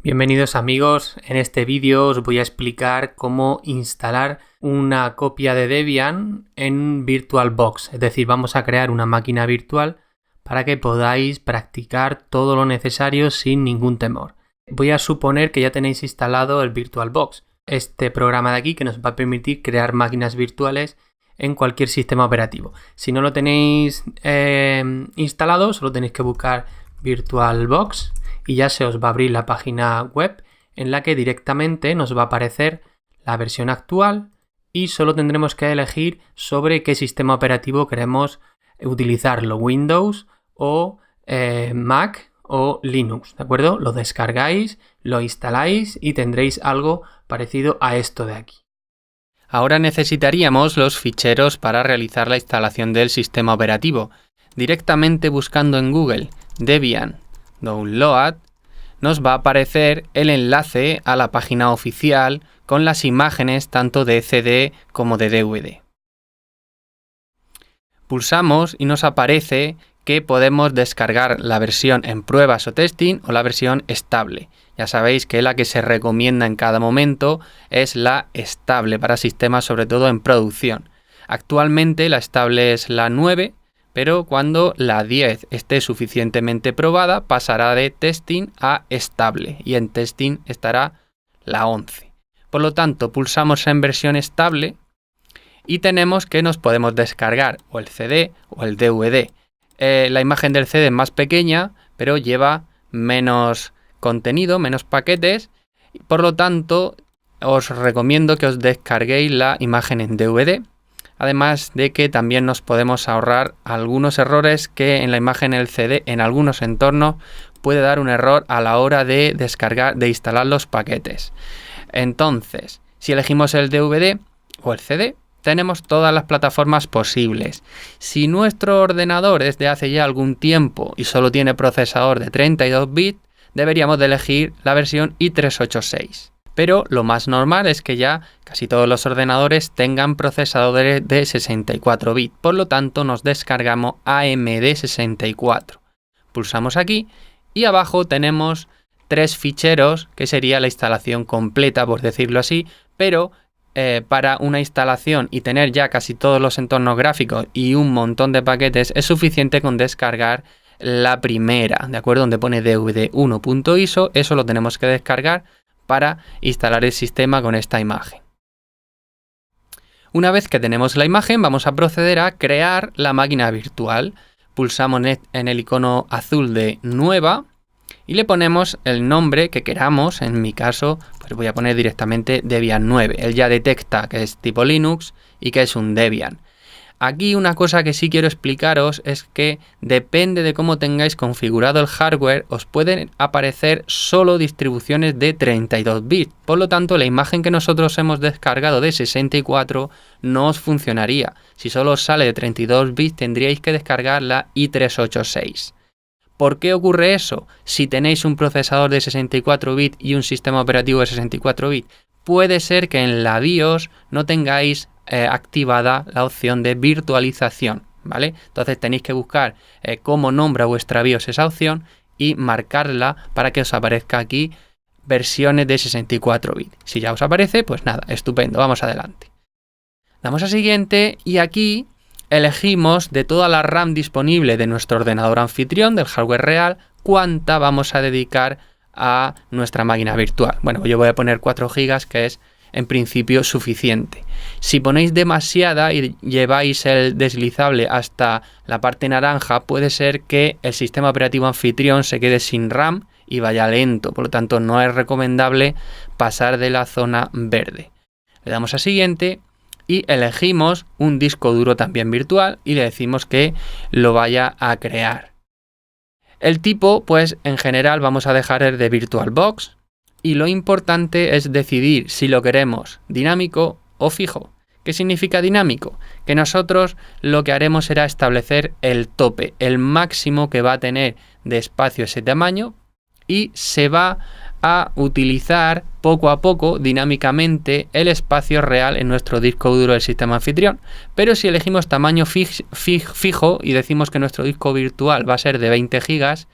Bienvenidos amigos, en este vídeo os voy a explicar cómo instalar una copia de Debian en VirtualBox, es decir, vamos a crear una máquina virtual para que podáis practicar todo lo necesario sin ningún temor. Voy a suponer que ya tenéis instalado el VirtualBox, este programa de aquí que nos va a permitir crear máquinas virtuales en cualquier sistema operativo. Si no lo tenéis instalado, solo tenéis que buscar VirtualBox y ya se os va a abrir la página web en la que directamente nos va a aparecer la versión actual y solo tendremos que elegir sobre qué sistema operativo queremos utilizarlo, Windows o Mac o Linux, ¿de acuerdo? Lo descargáis, lo instaláis y tendréis algo parecido a esto de aquí. Ahora necesitaríamos los ficheros para realizar la instalación del sistema operativo. Directamente buscando en Google Debian Download, nos va a aparecer el enlace a la página oficial con las imágenes tanto de CD como de DVD. Pulsamos y nos aparece que podemos descargar la versión en pruebas o testing o la versión estable. Ya sabéis que la que se recomienda en cada momento es la estable para sistemas sobre todo en producción. Actualmente la estable es la 9, pero cuando la 10 esté suficientemente probada pasará de testing a estable y en testing estará la 11. Por lo tanto, pulsamos en versión estable y tenemos que nos podemos descargar o el CD o el DVD. La imagen del CD es más pequeña, pero lleva menos contenido, menos paquetes. Por lo tanto, os recomiendo que os descarguéis la imagen en DVD. Además de que también nos podemos ahorrar algunos errores que en la imagen del CD en algunos entornos puede dar un error a la hora de descargar, de instalar los paquetes. Entonces, si elegimos el DVD o el CD, tenemos todas las plataformas posibles. Si nuestro ordenador es de hace ya algún tiempo y solo tiene procesador de 32 bits, deberíamos de elegir la versión i386. Pero lo más normal es que ya casi todos los ordenadores tengan procesadores de 64 bits. Por lo tanto, nos descargamos AMD 64. Pulsamos aquí y abajo tenemos 3 ficheros que sería la instalación completa, por decirlo así. Pero para una instalación y tener ya casi todos los entornos gráficos y un montón de paquetes es suficiente con descargar la primera, ¿de acuerdo? Donde pone dvd1.iso, eso lo tenemos que descargar para instalar el sistema con esta imagen. Una vez que tenemos la imagen, vamos a proceder a crear la máquina virtual. Pulsamos en el icono azul de Nueva y le ponemos el nombre que queramos. En mi caso, pues voy a poner directamente Debian 9. Él ya detecta que es tipo Linux y que es un Debian. Aquí una cosa que sí quiero explicaros es que depende de cómo tengáis configurado el hardware, os pueden aparecer solo distribuciones de 32 bits. Por lo tanto, la imagen que nosotros hemos descargado de 64 no os funcionaría. Si solo os sale de 32 bits, tendríais que descargar la i386. ¿Por qué ocurre eso? Si tenéis un procesador de 64 bits y un sistema operativo de 64 bits, puede ser que en la BIOS no tengáis activada la opción de virtualización, ¿vale? Entonces tenéis que buscar cómo nombra vuestra BIOS esa opción y marcarla para que os aparezca aquí versiones de 64 bits. Si ya os aparece, pues nada, estupendo, vamos adelante. Damos a siguiente y aquí elegimos de toda la RAM disponible de nuestro ordenador anfitrión, del hardware real, cuánta vamos a dedicar a nuestra máquina virtual. Bueno, yo voy a poner 4 GB, que es en principio suficiente. Si ponéis demasiada y lleváis el deslizable hasta la parte naranja, puede ser que el sistema operativo anfitrión se quede sin RAM y vaya lento. Por lo tanto, no es recomendable pasar de la zona verde. Le damos a siguiente y elegimos un disco duro también virtual y le decimos que lo vaya a crear. El tipo, pues en general vamos a dejar el de VirtualBox. Y lo importante es decidir si lo queremos dinámico o fijo. ¿Qué significa dinámico? Que nosotros lo que haremos será establecer el tope, el máximo que va a tener de espacio ese tamaño y se va a utilizar poco a poco dinámicamente el espacio real en nuestro disco duro del sistema anfitrión. Pero si elegimos tamaño fijo y decimos que nuestro disco virtual va a ser de 20 GB,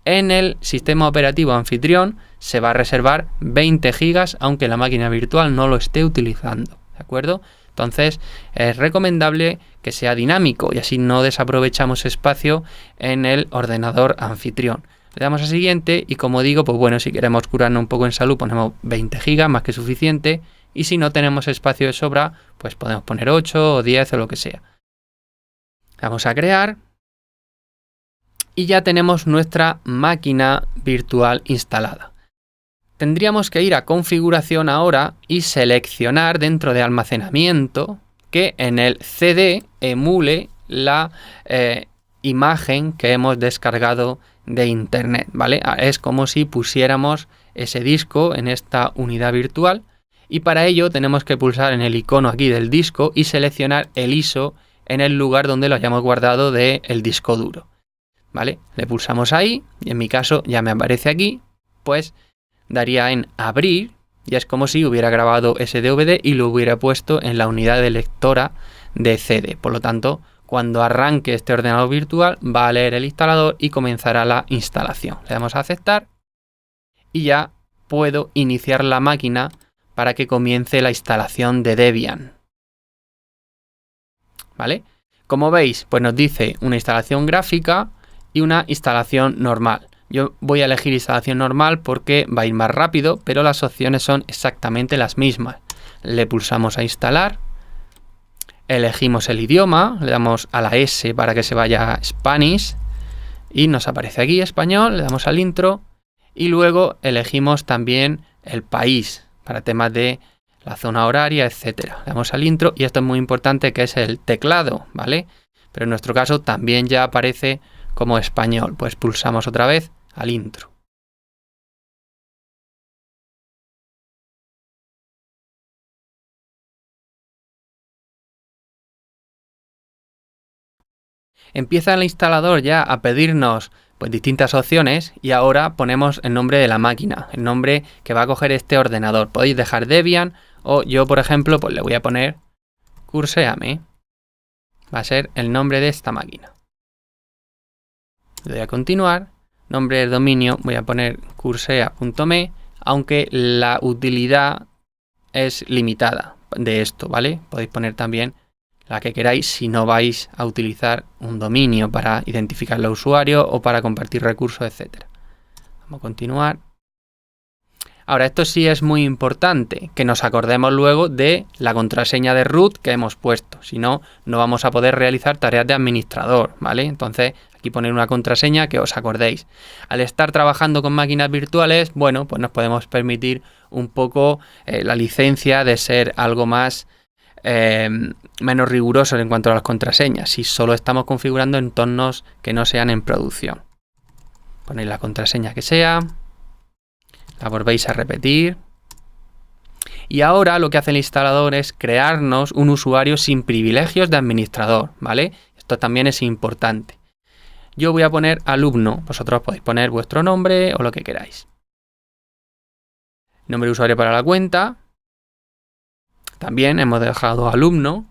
en el sistema operativo anfitrión se va a reservar 20 gigas aunque la máquina virtual no lo esté utilizando, ¿de acuerdo? Entonces es recomendable que sea dinámico y así no desaprovechamos espacio en el ordenador anfitrión. Le damos a siguiente y como digo, pues bueno, si queremos curarnos un poco en salud ponemos 20 gigas, más que suficiente, y si no tenemos espacio de sobra, pues podemos poner 8 o 10 o lo que sea. Vamos a crear y ya tenemos nuestra máquina virtual instalada. Tendríamos que ir a configuración ahora y seleccionar dentro de almacenamiento que en el CD emule la imagen que hemos descargado de internet, ¿vale? Es como si pusiéramos ese disco en esta unidad virtual y para ello tenemos que pulsar en el icono aquí del disco y seleccionar el ISO en el lugar donde lo hayamos guardado del disco duro, ¿vale? Le pulsamos ahí y en mi caso ya me aparece aquí, pues daría en abrir y es como si hubiera grabado ese DVD y lo hubiera puesto en la unidad de lectora de CD. Por lo tanto, cuando arranque este ordenador virtual va a leer el instalador y comenzará la instalación. Le damos a aceptar y ya puedo iniciar la máquina para que comience la instalación de Debian, ¿vale? Como veis, pues nos dice una instalación gráfica y una instalación normal. Yo voy a elegir instalación normal porque va a ir más rápido, pero las opciones son exactamente las mismas. Le pulsamos a instalar, elegimos el idioma, le damos a la S para que se vaya a Spanish y nos aparece aquí español, le damos al intro y luego elegimos también el país para temas de la zona horaria, etcétera. Le damos al intro y esto es muy importante, que es el teclado, ¿vale? Pero en nuestro caso también ya aparece como español, pues pulsamos otra vez al intro. Empieza el instalador ya a pedirnos pues distintas opciones y ahora ponemos el nombre de la máquina, el nombre que va a coger este ordenador. Podéis dejar Debian o yo, por ejemplo, pues le voy a poner Curseame. Va a ser el nombre de esta máquina. Le doy a continuar. Nombre del dominio voy a poner cursea.me, aunque la utilidad es limitada de esto, ¿vale? Podéis poner también la que queráis si no vais a utilizar un dominio para identificar al usuario o para compartir recursos, etc. Vamos a continuar. Ahora, esto sí es muy importante, que nos acordemos luego de la contraseña de root que hemos puesto. Si no, no vamos a poder realizar tareas de administrador, ¿vale? Entonces, aquí poner una contraseña que os acordéis. Al estar trabajando con máquinas virtuales, bueno, pues nos podemos permitir un poco la licencia de ser algo más menos rigurosos en cuanto a las contraseñas, si solo estamos configurando entornos que no sean en producción. Ponéis la contraseña que sea, la volvéis a repetir y ahora lo que hace el instalador es crearnos un usuario sin privilegios de administrador, ¿vale? Esto también es importante. Yo voy a poner alumno, vosotros podéis poner vuestro nombre o lo que queráis. Nombre de usuario para la cuenta. También hemos dejado alumno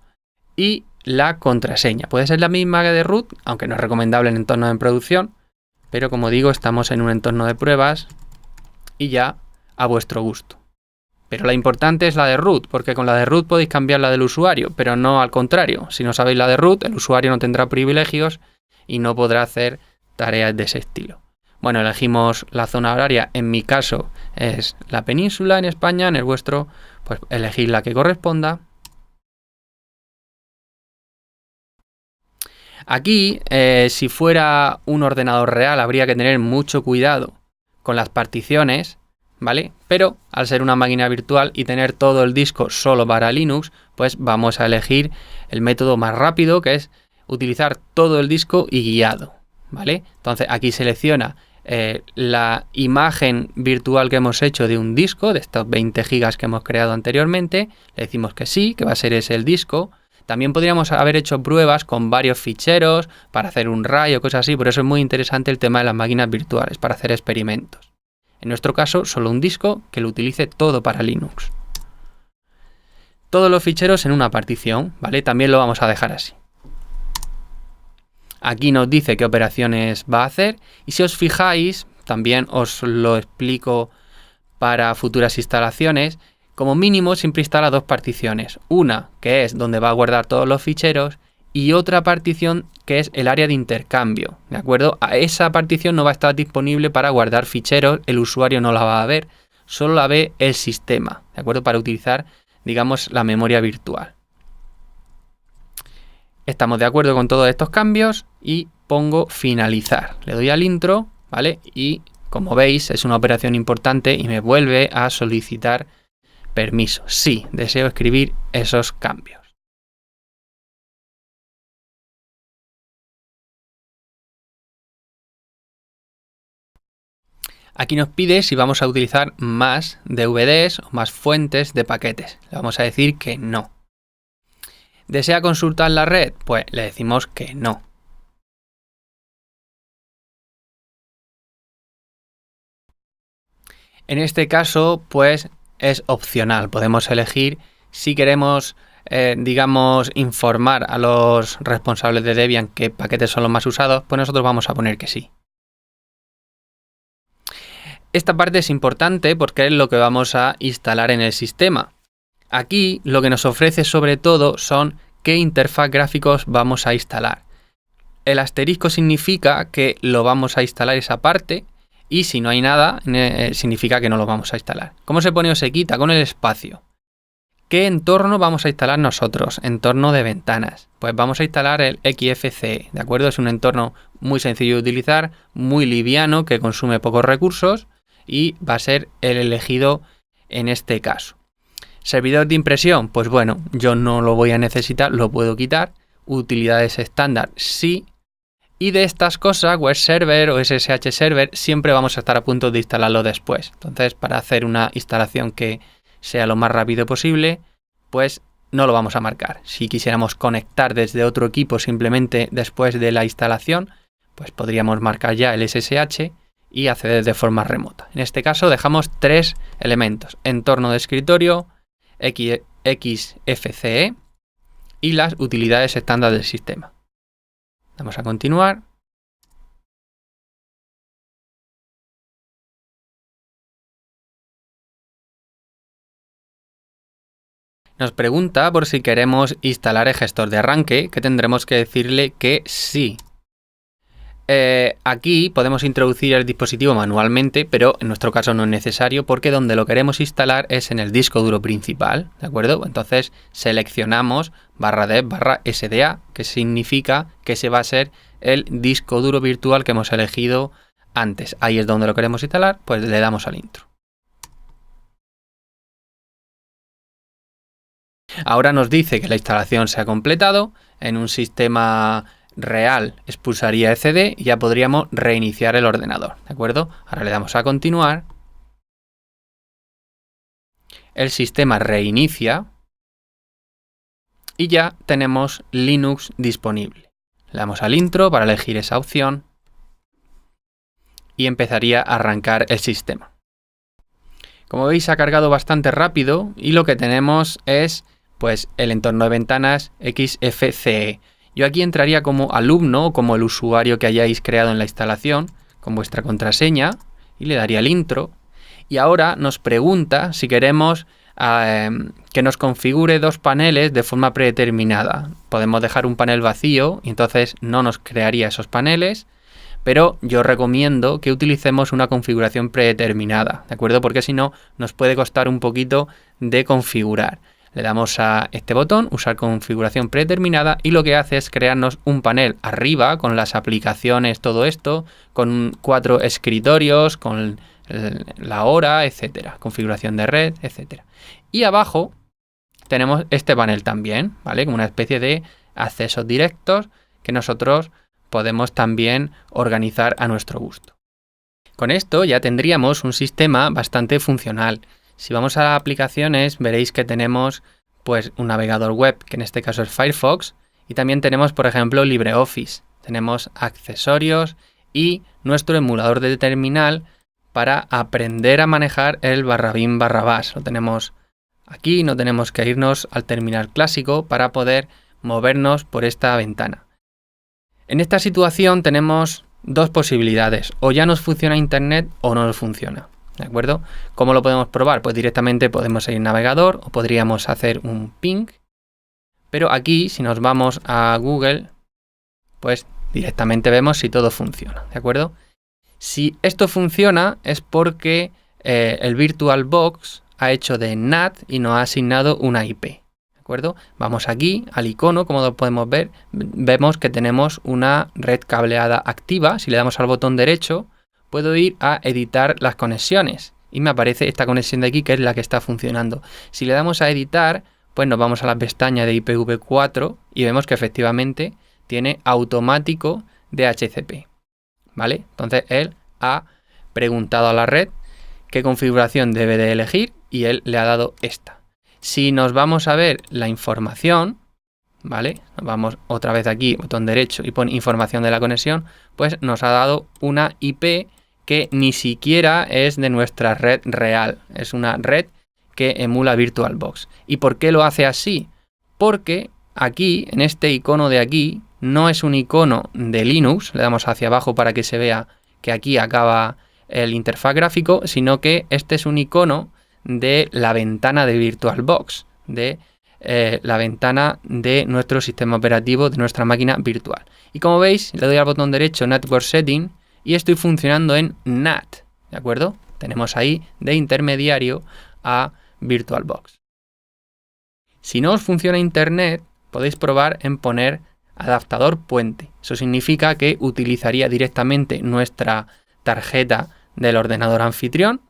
y la contraseña. Puede ser la misma que de root, aunque no es recomendable en entornos en producción, pero como digo, estamos en un entorno de pruebas y ya a vuestro gusto. Pero la importante es la de root, porque con la de root podéis cambiar la del usuario, pero no al contrario. Si no sabéis la de root, el usuario no tendrá privilegios y no podrá hacer tareas de ese estilo. Bueno, elegimos la zona horaria, en mi caso es la península en España, en el vuestro pues elegid la que corresponda. Aquí, si fuera un ordenador real, habría que tener mucho cuidado con las particiones, ¿vale? Pero al ser una máquina virtual y tener todo el disco solo para Linux, pues vamos a elegir el método más rápido, que es utilizar todo el disco y guiado, ¿vale? Entonces aquí selecciona la imagen virtual que hemos hecho de un disco, de estos 20 gigas que hemos creado anteriormente. Le decimos que sí, que va a ser ese el disco. También podríamos haber hecho pruebas con varios ficheros para hacer un RAI o cosas así, por eso es muy interesante el tema de las máquinas virtuales, para hacer experimentos. En nuestro caso, solo un disco que lo utilice todo para Linux. Todos los ficheros en una partición, ¿vale? También lo vamos a dejar así. Aquí nos dice qué operaciones va a hacer y si os fijáis, también os lo explico para futuras instalaciones, como mínimo siempre instala dos particiones. Una que es donde va a guardar todos los ficheros y otra partición que es el área de intercambio, ¿de acuerdo? Esa partición no va a estar disponible para guardar ficheros, el usuario no la va a ver, solo la ve el sistema, ¿de acuerdo? Para utilizar, digamos, la memoria virtual. Estamos de acuerdo con todos estos cambios y pongo finalizar. Le doy al intro, ¿vale? Y como veis es una operación importante y me vuelve a solicitar permiso. Sí, deseo escribir esos cambios. Aquí nos pide si vamos a utilizar más DVDs o más fuentes de paquetes. Le vamos a decir que no. ¿Desea consultar la red? Pues le decimos que no. En este caso, pues es opcional. Podemos elegir si queremos, digamos, informar a los responsables de Debian qué paquetes son los más usados, pues nosotros vamos a poner que sí. Esta parte es importante porque es lo que vamos a instalar en el sistema. Aquí lo que nos ofrece sobre todo son qué interfaz gráficos vamos a instalar. El asterisco significa que lo vamos a instalar esa parte y si no hay nada significa que no lo vamos a instalar. ¿Cómo se pone o se quita? Con el espacio. ¿Qué entorno vamos a instalar nosotros? Entorno de ventanas. Pues vamos a instalar el XFCE, ¿de acuerdo? Es un entorno muy sencillo de utilizar, muy liviano, que consume pocos recursos y va a ser el elegido en este caso. Servidor de impresión, pues bueno, yo no lo voy a necesitar, lo puedo quitar. Utilidades estándar, sí. Y de estas cosas, web server o SSH server, siempre vamos a estar a punto de instalarlo después. Entonces, para hacer una instalación que sea lo más rápido posible, pues no lo vamos a marcar. Si quisiéramos conectar desde otro equipo simplemente después de la instalación, pues podríamos marcar ya el SSH y acceder de forma remota. En este caso dejamos tres elementos: entorno de escritorio, XFCE y las utilidades estándar del sistema. Vamos a continuar. Nos pregunta por si queremos instalar el gestor de arranque, que tendremos que decirle que sí. Aquí podemos introducir el dispositivo manualmente, pero en nuestro caso no es necesario porque donde lo queremos instalar es en el disco duro principal, ¿de acuerdo? Entonces seleccionamos /dev/sda, que significa que ese va a ser el disco duro virtual que hemos elegido antes. Ahí es donde lo queremos instalar, pues le damos al intro. Ahora nos dice que la instalación se ha completado. En un sistema real expulsaría etcd y ya podríamos reiniciar el ordenador, ¿de acuerdo? Ahora le damos a continuar. El sistema reinicia y ya tenemos Linux disponible. Le damos al intro para elegir esa opción y empezaría a arrancar el sistema. Como veis, ha cargado bastante rápido y lo que tenemos es pues el entorno de ventanas XFCE. Yo aquí entraría como alumno o como el usuario que hayáis creado en la instalación con vuestra contraseña y le daría el intro. Y ahora nos pregunta si queremos que nos configure dos paneles de forma predeterminada. Podemos dejar un panel vacío y entonces no nos crearía esos paneles, pero yo recomiendo que utilicemos una configuración predeterminada, ¿de acuerdo? Porque si no nos puede costar un poquito de configurar. Le damos a este botón, usar configuración predeterminada, y lo que hace es crearnos un panel arriba con las aplicaciones, todo esto, con 4 escritorios, con la hora, etcétera, configuración de red, etcétera. Y abajo tenemos este panel también, ¿vale? Como una especie de accesos directos que nosotros podemos también organizar a nuestro gusto. Con esto ya tendríamos un sistema bastante funcional. Si vamos a aplicaciones, veréis que tenemos pues un navegador web, que en este caso es Firefox, y también tenemos, por ejemplo, LibreOffice. Tenemos accesorios y nuestro emulador de terminal para aprender a manejar el /bin/bash. Lo tenemos aquí, no tenemos que irnos al terminal clásico para poder movernos por esta ventana. En esta situación tenemos dos posibilidades, o ya nos funciona Internet o no nos funciona, ¿de acuerdo? ¿Cómo lo podemos probar? Pues directamente podemos ir al navegador o podríamos hacer un ping, pero aquí si nos vamos a Google, pues directamente vemos si todo funciona, ¿de acuerdo? Si esto funciona es porque el VirtualBox ha hecho de NAT y nos ha asignado una IP, ¿de acuerdo? Vamos aquí al icono, como lo podemos ver, vemos que tenemos una red cableada activa. Si le damos al botón derecho, puedo ir a editar las conexiones y me aparece esta conexión de aquí que es la que está funcionando. Si le damos a editar, pues nos vamos a la pestaña de IPv4 y vemos que efectivamente tiene automático DHCP, ¿vale? Entonces él ha preguntado a la red qué configuración debe de elegir y él le ha dado esta. Si nos vamos a ver la información, ¿vale? Nos vamos otra vez aquí, botón derecho y pone información de la conexión, pues nos ha dado una IP que ni siquiera es de nuestra red real, es una red que emula VirtualBox. ¿Y por qué lo hace así? Porque aquí, en este icono de aquí, no es un icono de Linux, le damos hacia abajo para que se vea que aquí acaba el interfaz gráfico, sino que este es un icono de la ventana de VirtualBox, de la ventana de nuestro sistema operativo, de nuestra máquina virtual. Y como veis, le doy al botón derecho Network Setting y estoy funcionando en NAT, ¿de acuerdo? Tenemos ahí de intermediario a VirtualBox. Si no os funciona Internet, podéis probar en poner adaptador puente. Eso significa que utilizaría directamente nuestra tarjeta del ordenador anfitrión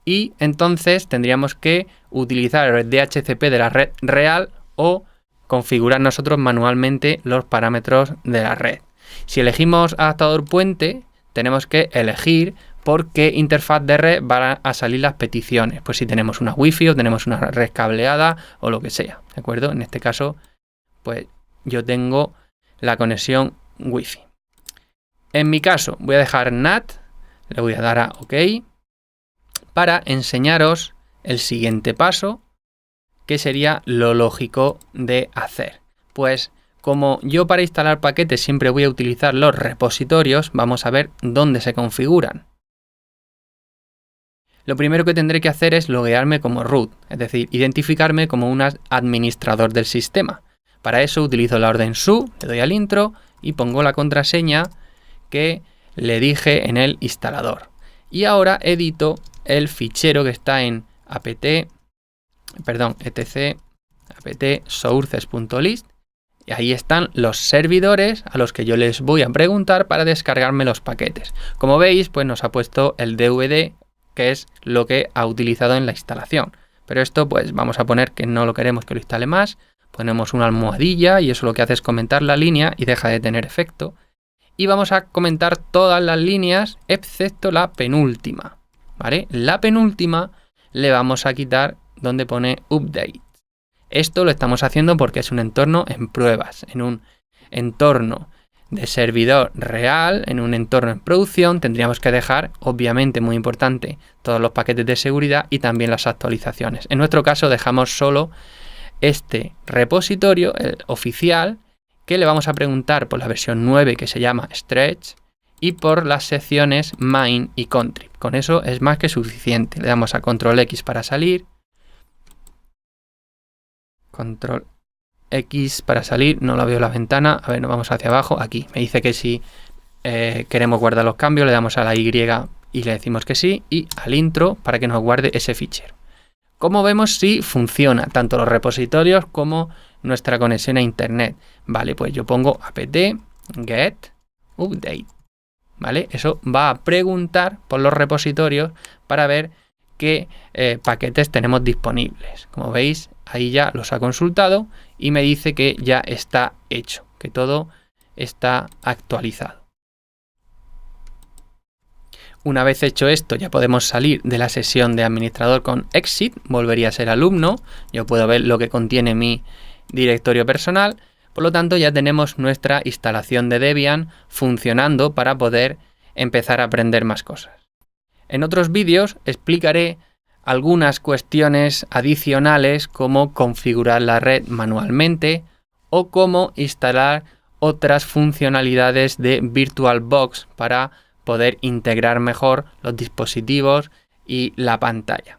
y entonces tendríamos que utilizar el DHCP de la red real o configurar nosotros manualmente los parámetros de la red. Si elegimos adaptador puente, tenemos que elegir por qué interfaz de red van a salir las peticiones. Pues si tenemos una Wi-Fi o tenemos una red cableada o lo que sea, ¿de acuerdo? En este caso, pues yo tengo la conexión Wi-Fi. En mi caso, voy a dejar NAT, le voy a dar a OK para enseñaros el siguiente paso, que sería lo lógico de hacer. Pues como yo para instalar paquetes siempre voy a utilizar los repositorios, vamos a ver dónde se configuran. Lo primero que tendré que hacer es loguearme como root, es decir, identificarme como un administrador del sistema. Para eso utilizo la orden su, le doy al intro y pongo la contraseña que le dije en el instalador. Y ahora edito el fichero que está en etc apt sources.list y ahí están los servidores a los que yo les voy a preguntar para descargarme los paquetes. Como veis, pues nos ha puesto el DVD, que es lo que ha utilizado en la instalación. Pero esto pues vamos a poner que no lo queremos que lo instale más. Ponemos una almohadilla y eso lo que hace es comentar la línea y deja de tener efecto. Y vamos a comentar todas las líneas excepto la penúltima, ¿vale? La penúltima le vamos a quitar donde pone update. Esto lo estamos haciendo porque es un entorno en pruebas, en un entorno de servidor real, en un entorno en producción, tendríamos que dejar, obviamente muy importante, todos los paquetes de seguridad y también las actualizaciones. En nuestro caso dejamos solo este repositorio, el oficial, que le vamos a preguntar por la versión 9 que se llama Stretch y por las secciones main y contrib. Con eso es más que suficiente. Le damos a control X para salir. Control X para salir, no lo veo en la ventana. A ver, nos vamos hacia abajo. Aquí me dice que si queremos guardar los cambios, le damos a la Y y le decimos que sí. Y al intro para que nos guarde ese fichero. Como vemos, sí funciona tanto los repositorios como nuestra conexión a internet. Vale, pues yo pongo apt get update. ¿Vale? Eso va a preguntar por los repositorios para ver qué paquetes tenemos disponibles. Como veis, ahí ya los ha consultado y me dice que ya está hecho, que todo está actualizado. Una vez hecho esto, ya podemos salir de la sesión de administrador con exit, volvería a ser alumno. Yo puedo ver lo que contiene mi directorio personal. Por lo tanto, ya tenemos nuestra instalación de Debian funcionando para poder empezar a aprender más cosas. En otros vídeos explicaré algunas cuestiones adicionales como configurar la red manualmente o cómo instalar otras funcionalidades de VirtualBox para poder integrar mejor los dispositivos y la pantalla.